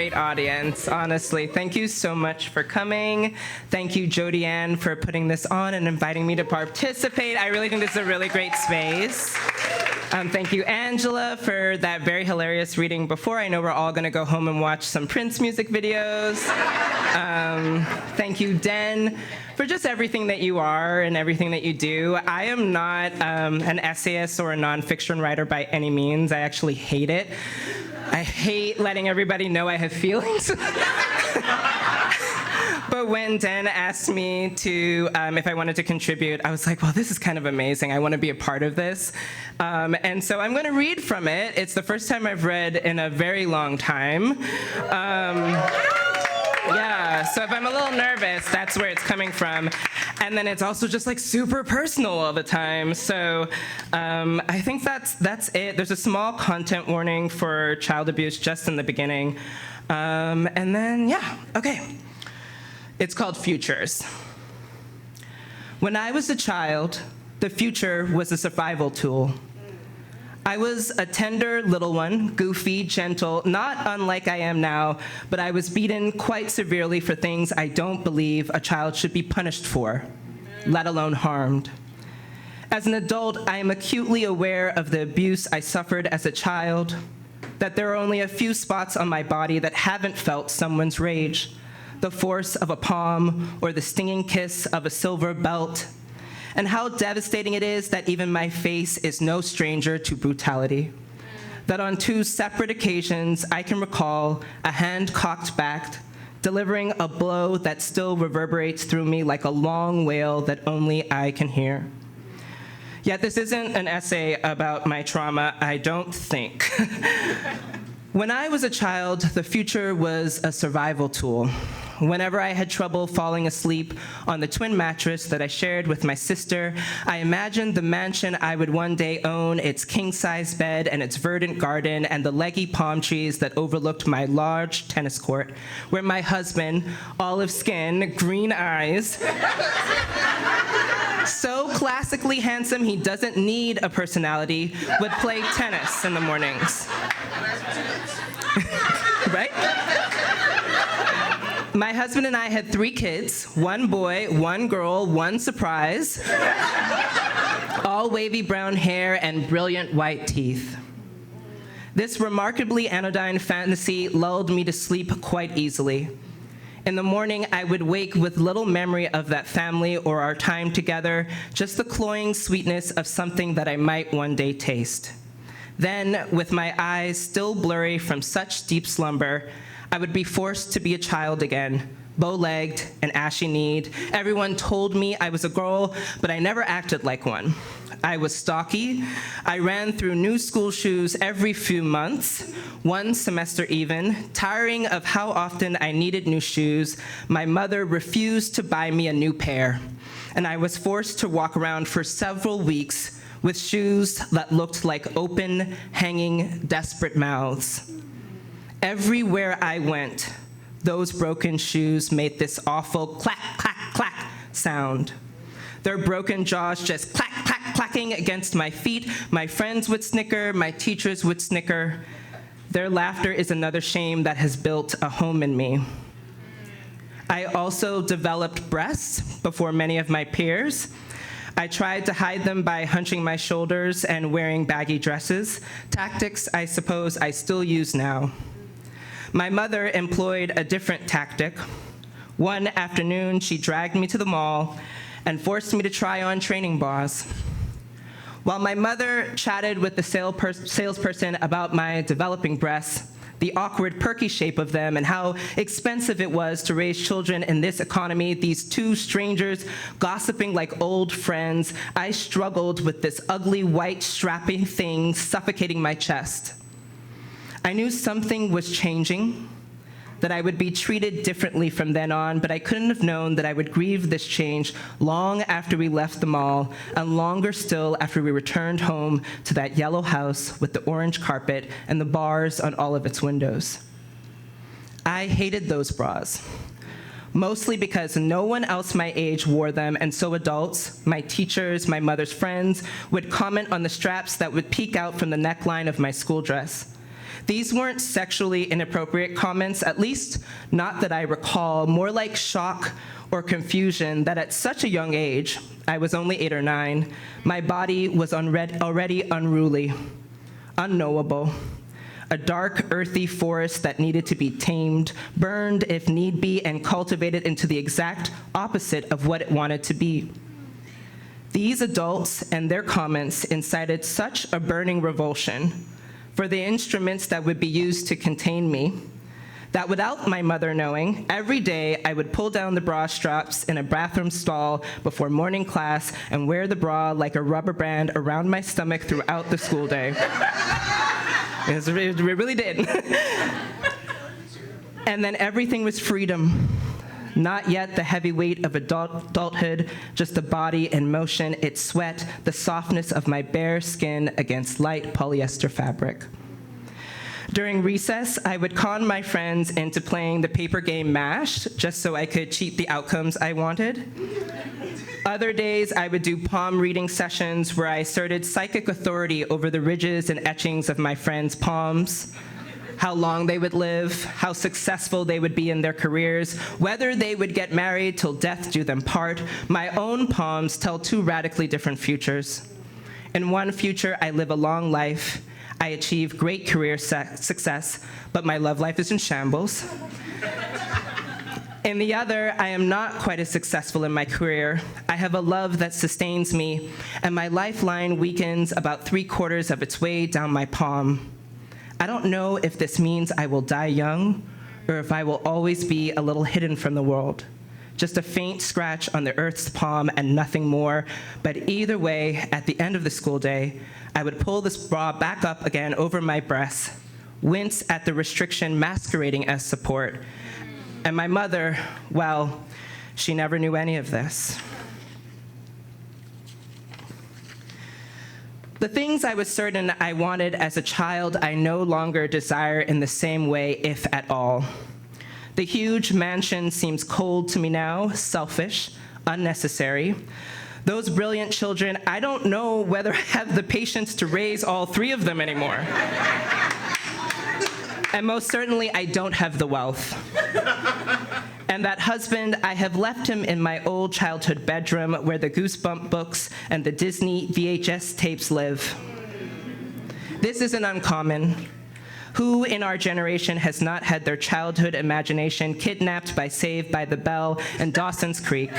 great audience, honestly. Thank you so much for coming. Thank you, Jodi-Ann, for putting this on and inviting me to participate. I really think this is a really great space. Thank you, Angela, for that very hilarious reading before. I know we're all going to go home and watch some Prince music videos. Thank you, Den, for just everything that you are and everything that you do. I am not an essayist or a nonfiction writer by any means. I actually hate it. I hate letting everybody know I have feelings. But when Den asked me to, if I wanted to contribute, I was like, well, this is kind of amazing. I want to be a part of this. And so I'm going to read from it. It's the first time I've read in a very long time. Yeah, so if I'm a little nervous, that's where it's coming from. And then it's also just like super personal all the time. So I think that's it. There's a small content warning for child abuse just in the beginning. And then, yeah, okay. It's called Futures. When I was a child, the future was a survival tool. I was a tender little one, goofy, gentle, not unlike I am now, but I was beaten quite severely for things I don't believe a child should be punished for, let alone harmed. As an adult, I am acutely aware of the abuse I suffered as a child, that there are only a few spots on my body that haven't felt someone's rage, the force of a palm or the stinging kiss of a silver belt, and how devastating it is that even my face is no stranger to brutality. That on 2 separate occasions, I can recall a hand cocked back, delivering a blow that still reverberates through me like a long wail that only I can hear. Yet this isn't an essay about my trauma, I don't think. When I was a child, the future was a survival tool. Whenever I had trouble falling asleep on the twin mattress that I shared with my sister, I imagined the mansion I would one day own, its king-size bed and its verdant garden and the leggy palm trees that overlooked my large tennis court, where my husband, olive skin, green eyes, so classically handsome he doesn't need a personality, would play tennis in the mornings. Right? My husband and I had 3 kids, 1 boy, 1 girl, 1 surprise, all wavy brown hair and brilliant white teeth. This remarkably anodyne fantasy lulled me to sleep quite easily. In the morning, I would wake with little memory of that family or our time together, just the cloying sweetness of something that I might one day taste. Then, with my eyes still blurry from such deep slumber, I would be forced to be a child again, bow-legged and ashy-kneed. Everyone told me I was a girl, but I never acted like one. I was stocky. I ran through new school shoes every few months, 1 semester even. Tiring of how often I needed new shoes, my mother refused to buy me a new pair, and I was forced to walk around for several weeks with shoes that looked like open, hanging, desperate mouths. Everywhere I went, those broken shoes made this awful clack, clack, clack sound. Their broken jaws just clack, clack, clacking against my feet. My friends would snicker, my teachers would snicker. Their laughter is another shame that has built a home in me. I also developed breasts before many of my peers. I tried to hide them by hunching my shoulders and wearing baggy dresses, tactics I suppose I still use now. My mother employed a different tactic. One afternoon, she dragged me to the mall and forced me to try on training bras. While my mother chatted with the salesperson about my developing breasts, the awkward, perky shape of them, and how expensive it was to raise children in this economy, these 2 strangers gossiping like old friends, I struggled with this ugly, white, strappy thing suffocating my chest. I knew something was changing, that I would be treated differently from then on, but I couldn't have known that I would grieve this change long after we left the mall, and longer still after we returned home to that yellow house with the orange carpet and the bars on all of its windows. I hated those bras, mostly because no one else my age wore them, and so adults, my teachers, my mother's friends, would comment on the straps that would peek out from the neckline of my school dress. These weren't sexually inappropriate comments, at least not that I recall, more like shock or confusion that at such a young age, I was only 8 or 9, my body was already unruly, unknowable, a dark, earthy forest that needed to be tamed, burned if need be, and cultivated into the exact opposite of what it wanted to be. These adults and their comments incited such a burning revulsion for the instruments that would be used to contain me, that without my mother knowing, every day I would pull down the bra straps in a bathroom stall before morning class and wear the bra like a rubber band around my stomach throughout the school day. It really did. And then everything was freedom. Not yet the heavy weight of adulthood, just the body in motion, its sweat, the softness of my bare skin against light polyester fabric. During recess, I would con my friends into playing the paper game MASH, just so I could cheat the outcomes I wanted. Other days, I would do palm reading sessions where I asserted psychic authority over the ridges and etchings of my friends' palms, how long they would live, how successful they would be in their careers, whether they would get married till death do them part. My own palms tell 2 radically different futures. In one future, I live a long life. I achieve great career success, but my love life is in shambles. In the other, I am not quite as successful in my career. I have a love that sustains me, and my lifeline weakens about 3/4 of its way down my palm. I don't know if this means I will die young, or if I will always be a little hidden from the world. Just a faint scratch on the earth's palm and nothing more. But either way, at the end of the school day, I would pull this bra back up again over my breasts, wince at the restriction masquerading as support. And my mother, well, she never knew any of this. The things I was certain I wanted as a child, I no longer desire in the same way, if at all. The huge mansion seems cold to me now, selfish, unnecessary. Those brilliant children, I don't know whether I have the patience to raise all 3 of them anymore. And most certainly, I don't have the wealth. And that husband, I have left him in my old childhood bedroom where the Goosebump books and the Disney VHS tapes live. This isn't uncommon. Who in our generation has not had their childhood imagination kidnapped by Saved by the Bell and Dawson's Creek?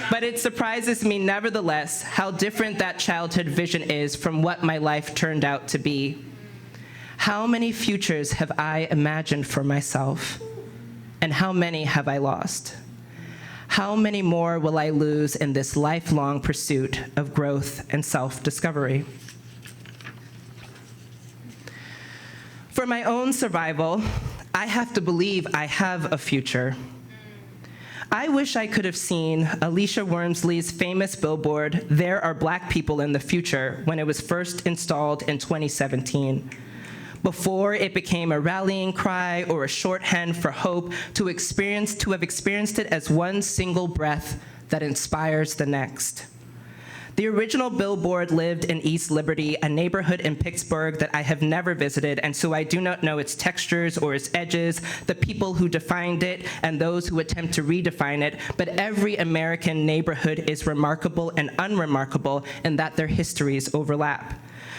But it surprises me nevertheless how different that childhood vision is from what my life turned out to be. How many futures have I imagined for myself? And how many have I lost? How many more will I lose in this lifelong pursuit of growth and self-discovery? For my own survival, I have to believe I have a future. I wish I could have seen Alicia Wormsley's famous billboard, "There are Black people in the future," when it was first installed in 2017. Before it became a rallying cry or a shorthand for hope, to have experienced it as one single breath that inspires the next. The original billboard lived in East Liberty, a neighborhood in Pittsburgh that I have never visited, and so I do not know its textures or its edges, the people who defined it, and those who attempt to redefine it, but every American neighborhood is remarkable and unremarkable in that their histories overlap.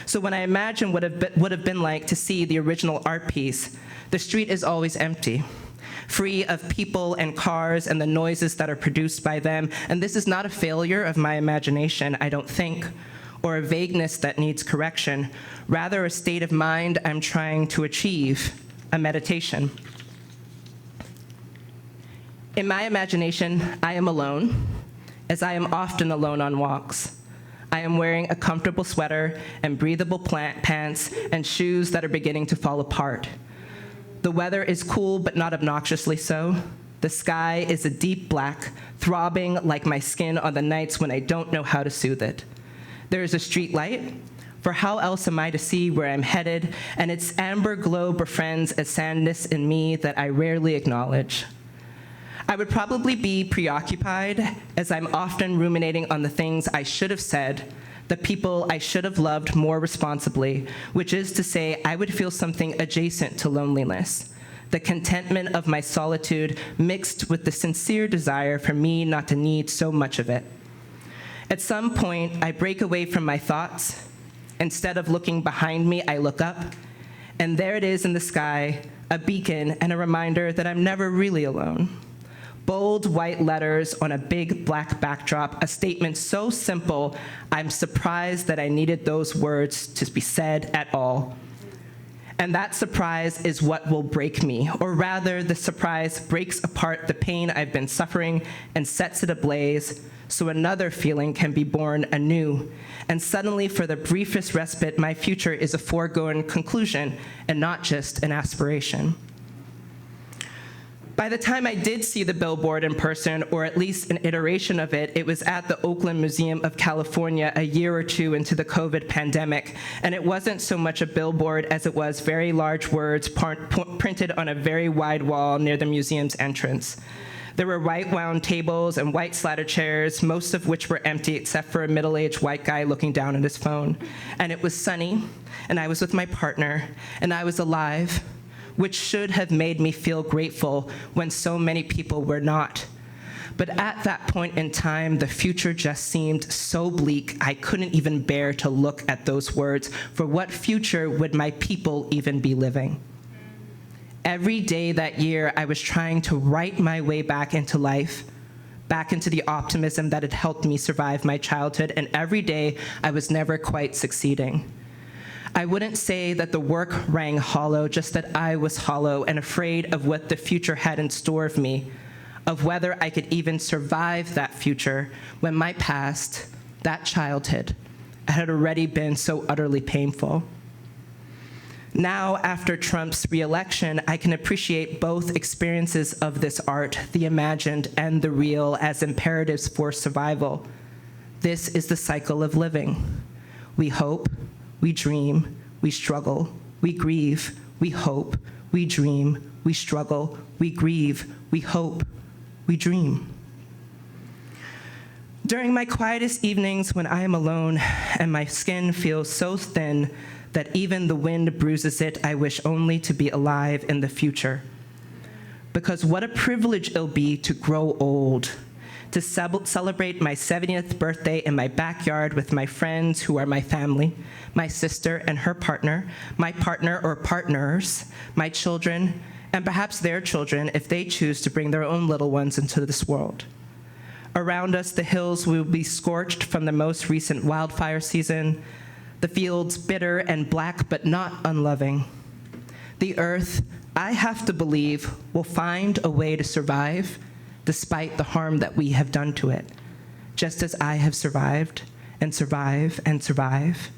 So when I imagine what it would have been like to see the original art piece, the street is always empty, free of people and cars and the noises that are produced by them. And this is not a failure of my imagination, I don't think, or a vagueness that needs correction, rather a state of mind I'm trying to achieve, a meditation. In my imagination, I am alone, as I am often alone on walks. I am wearing a comfortable sweater and breathable pants and shoes that are beginning to fall apart. The weather is cool, but not obnoxiously so. The sky is a deep black, throbbing like my skin on the nights when I don't know how to soothe it. There is a street light, for how else am I to see where I'm headed, and its amber glow befriends a sadness in me that I rarely acknowledge. I would probably be preoccupied, as I'm often ruminating on the things I should have said, the people I should have loved more responsibly, which is to say, I would feel something adjacent to loneliness, the contentment of my solitude mixed with the sincere desire for me not to need so much of it. At some point, I break away from my thoughts. Instead of looking behind me, I look up, and there it is in the sky, a beacon and a reminder that I'm never really alone. Bold white letters on a big black backdrop, a statement so simple, I'm surprised that I needed those words to be said at all. And that surprise is what will break me, or rather, the surprise breaks apart the pain I've been suffering and sets it ablaze, so another feeling can be born anew. And suddenly, for the briefest respite, my future is a foregone conclusion and not just an aspiration. By the time I did see the billboard in person, or at least an iteration of it, it was at the Oakland Museum of California a year or two into the COVID pandemic, and it wasn't so much a billboard as it was very large words printed on a very wide wall near the museum's entrance. There were white wound tables and white slatted chairs, most of which were empty except for a middle-aged white guy looking down at his phone. And it was sunny, and I was with my partner, and I was alive, which should have made me feel grateful when so many people were not. But at that point in time, the future just seemed so bleak, I couldn't even bear to look at those words. For what future would my people even be living? Every day that year, I was trying to write my way back into life, back into the optimism that had helped me survive my childhood, and every day I was never quite succeeding. I wouldn't say that the work rang hollow, just that I was hollow and afraid of what the future had in store of me, of whether I could even survive that future when my past, that childhood, had already been so utterly painful. Now, after Trump's re-election, I can appreciate both experiences of this art, the imagined and the real, as imperatives for survival. This is the cycle of living. We hope, we dream, we struggle, we grieve, we hope, we dream, we struggle, we grieve, we hope, we dream. During my quietest evenings when I am alone and my skin feels so thin that even the wind bruises it, I wish only to be alive in the future. Because what a privilege it'll be to grow old, to celebrate my 70th birthday in my backyard with my friends who are my family, my sister and her partner, my partner or partners, my children, and perhaps their children if they choose to bring their own little ones into this world. Around us, the hills will be scorched from the most recent wildfire season, the fields bitter and black but not unloving. The earth, I have to believe, will find a way to survive despite the harm that we have done to it, just as I have survived and survive and survive.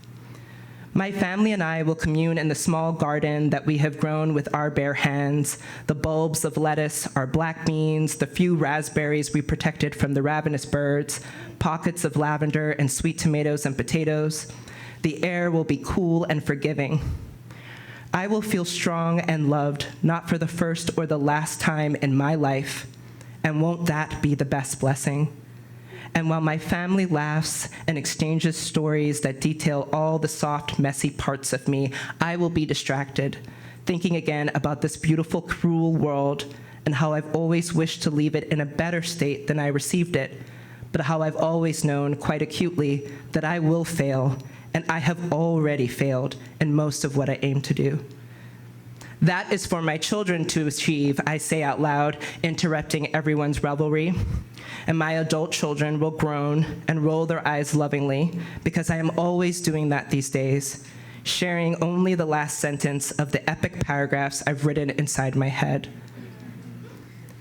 My family and I will commune in the small garden that we have grown with our bare hands, the bulbs of lettuce, our black beans, the few raspberries we protected from the ravenous birds, pockets of lavender and sweet tomatoes and potatoes. The air will be cool and forgiving. I will feel strong and loved, not for the first or the last time in my life, and won't that be the best blessing? And while my family laughs and exchanges stories that detail all the soft, messy parts of me, I will be distracted, thinking again about this beautiful, cruel world and how I've always wished to leave it in a better state than I received it, but how I've always known quite acutely that I will fail, and I have already failed in most of what I aim to do. That is for my children to achieve, I say out loud, interrupting everyone's revelry. And my adult children will groan and roll their eyes lovingly, because I am always doing that these days, sharing only the last sentence of the epic paragraphs I've written inside my head.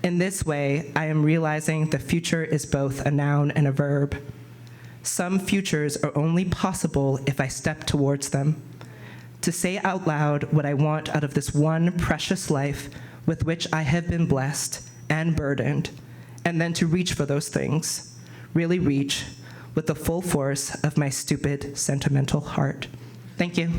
In this way, I am realizing the future is both a noun and a verb. Some futures are only possible if I step towards them. To say out loud what I want out of this one precious life with which I have been blessed and burdened, and then to reach for those things, really reach with the full force of my stupid, sentimental heart. Thank you.